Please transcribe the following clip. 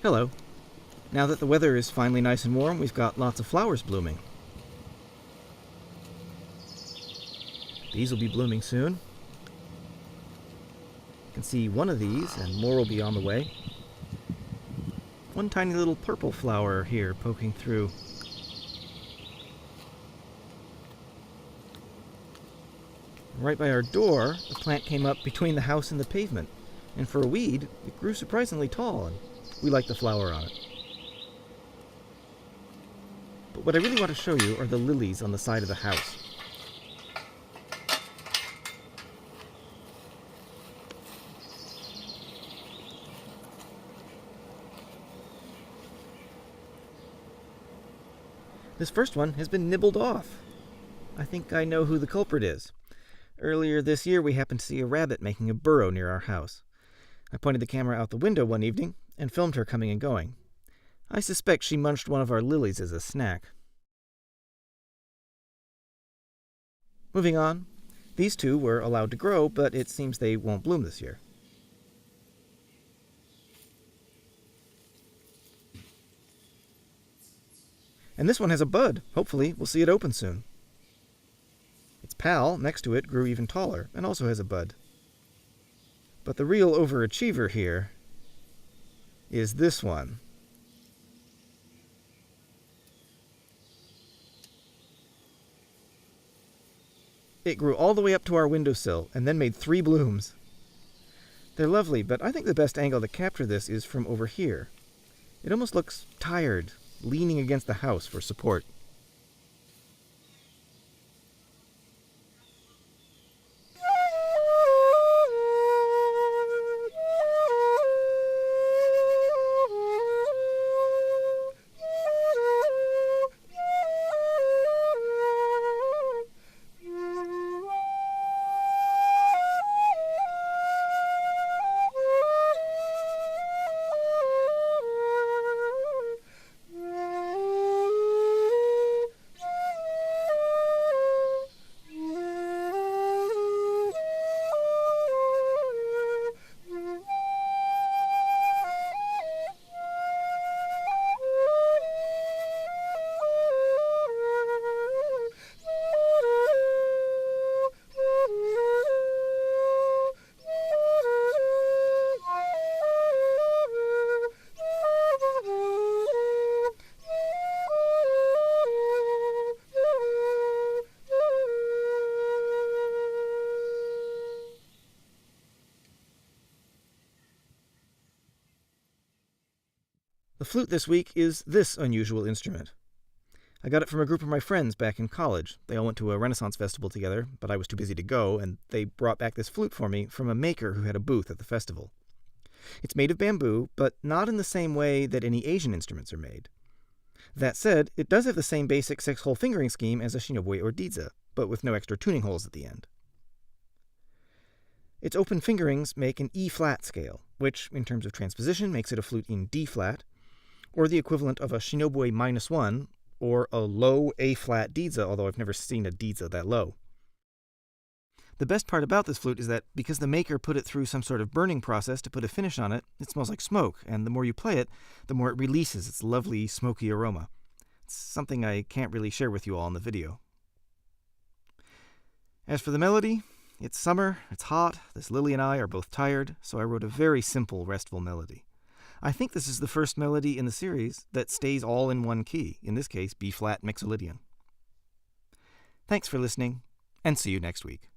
Hello. Now that the weather is finally nice and warm, we've got lots of flowers blooming. These will be blooming soon. You can see one of these, and more will be on the way. One tiny little purple flower here poking through. Right by our door, a plant came up between the house and the pavement, and for a weed, it grew surprisingly tall, and we like the flower on it. But what I really want to show you are the lilies on the side of the house. This first one has been nibbled off. I think I know who the culprit is. Earlier this year, we happened to see a rabbit making a burrow near our house. I pointed the camera out the window one evening and filmed her coming and going. I suspect she munched one of our lilies as a snack. Moving on, these two were allowed to grow, but it seems they won't bloom this year. And this one has a bud. Hopefully, we'll see it open soon. Its pal, next to it, grew even taller and also has a bud. But the real overachiever here is this one. It grew all the way up to our windowsill and then made 3 blooms. They're lovely, but I think the best angle to capture this is from over here. It almost looks tired, leaning against the house for support. The flute this week is this unusual instrument. I got it from a group of my friends back in college. They all went to a Renaissance festival together, but I was too busy to go, and they brought back this flute for me from a maker who had a booth at the festival. It's made of bamboo, but not in the same way that any Asian instruments are made. That said, it does have the same basic 6-hole fingering scheme as a shinobue or diza, but with no extra tuning holes at the end. Its open fingerings make an E-flat scale, which, in terms of transposition, makes it a flute in D-flat, or the equivalent of a shinobue -1, or a low A-flat diza, although I've never seen a diza that low. The best part about this flute is that because the maker put it through some sort of burning process to put a finish on it, it smells like smoke, and the more you play it, the more it releases its lovely smoky aroma. It's something I can't really share with you all in the video. As for the melody, it's summer, it's hot, this Lily and I are both tired, so I wrote a very simple, restful melody. I think this is the first melody in the series that stays all in one key, in this case B-flat mixolydian. Thanks for listening, and see you next week.